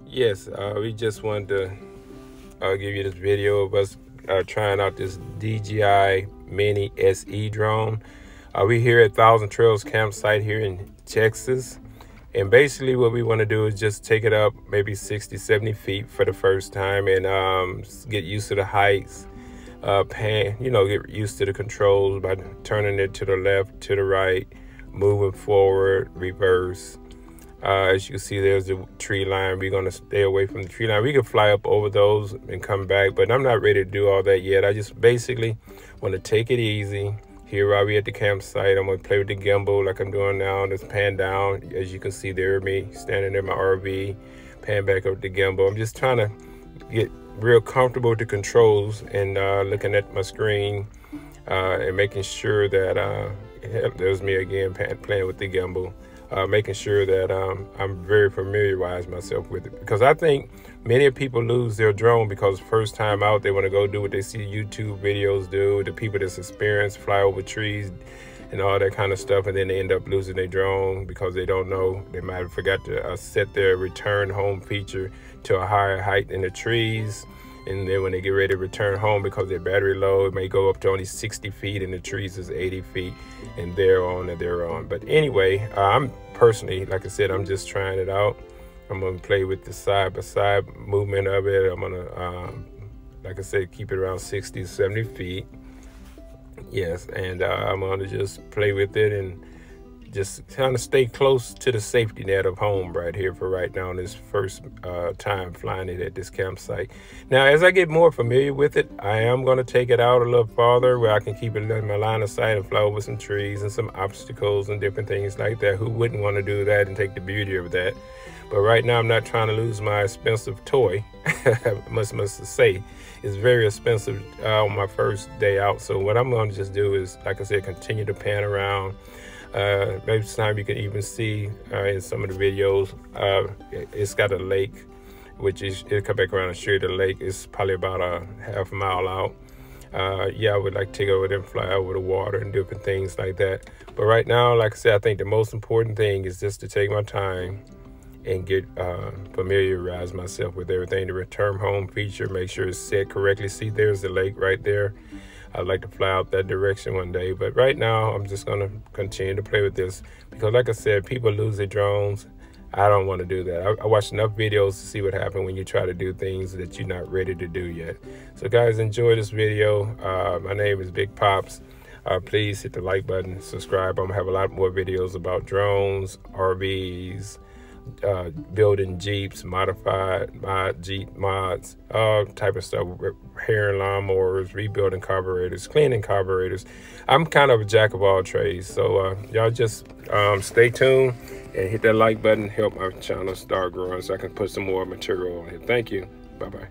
Yes, we just wanted to give you this video of us trying out this DJI Mini SE drone. We're here at Thousand Trails campsite here in Texas. And basically what we want to do is just take it up maybe 60, 70 feet for the first time and get used to the heights, get used to the controls by turning it to the left, to the right, moving forward, reverse. As you can see, there's the tree line. We're going to stay away from the tree line. We can fly up over those and come back, but I'm not ready to do all that yet. I just basically want to take it easy. Here while we at the campsite, I'm going to play with the gimbal like I'm doing now. Just pan down. As you can see there, me standing in my RV, pan back up the gimbal. I'm just trying to get real comfortable with the controls and looking at my screen and making sure that, there's me again playing with the gimbal. Making sure that I'm very familiarized myself with it, because I think many people lose their drone because first time out they want to go do what they see YouTube videos do, the people that's experienced fly over trees and all that kind of stuff, and then they end up losing their drone because they don't know. They might have forgot to set their return home feature to a higher height in the trees. And then when they get ready to return home, because their battery low, it may go up to only 60 feet and the trees is 80 feet and they're on. But anyway, I'm personally, like I said, I'm just trying it out. I'm going to play with the side-by-side movement of it. I'm going to, like I said, keep it around 60, 70 feet. Yes, and I'm going to just play with it and just kind of stay close to the safety net of home right here for right now on this first time flying it at this campsite. Now, as I get more familiar with it, I am going to take it out a little farther where I can keep it in my line of sight and fly over some trees and some obstacles and different things like that. Who wouldn't want to do that and take the beauty of that? But right now, I'm not trying to lose my expensive toy. I must say, it's very expensive on my first day out. So what I'm going to just do is, like I said, continue to pan around. Maybe this time you can even see in some of the videos, it's got a lake, which is, it'll come back around and show you the lake. It's probably about a half a mile out. I would like to take over there and fly over the water and different things like that. But right now, like I said, I think the most important thing is just to take my time and get familiarize myself with everything. The return home feature, make sure it's set correctly. See, there's the lake right there. I'd like to fly out that direction one day, but right now I'm just gonna continue to play with this because, like I said, people lose their drones. I don't want to do that. I watched enough videos to see what happens when you try to do things that you're not ready to do yet. So guys, enjoy this video. My name is Big Pops. Please hit the like button, subscribe. I'm gonna have a lot more videos about drones, RVs, building Jeeps, modified Jeep mods, all type of stuff, repairing lawnmowers, rebuilding carburetors, cleaning carburetors. I'm kind of a jack of all trades, so y'all just stay tuned and hit that like button, help my channel start growing so I can put some more material on here. Thank you. Bye-bye.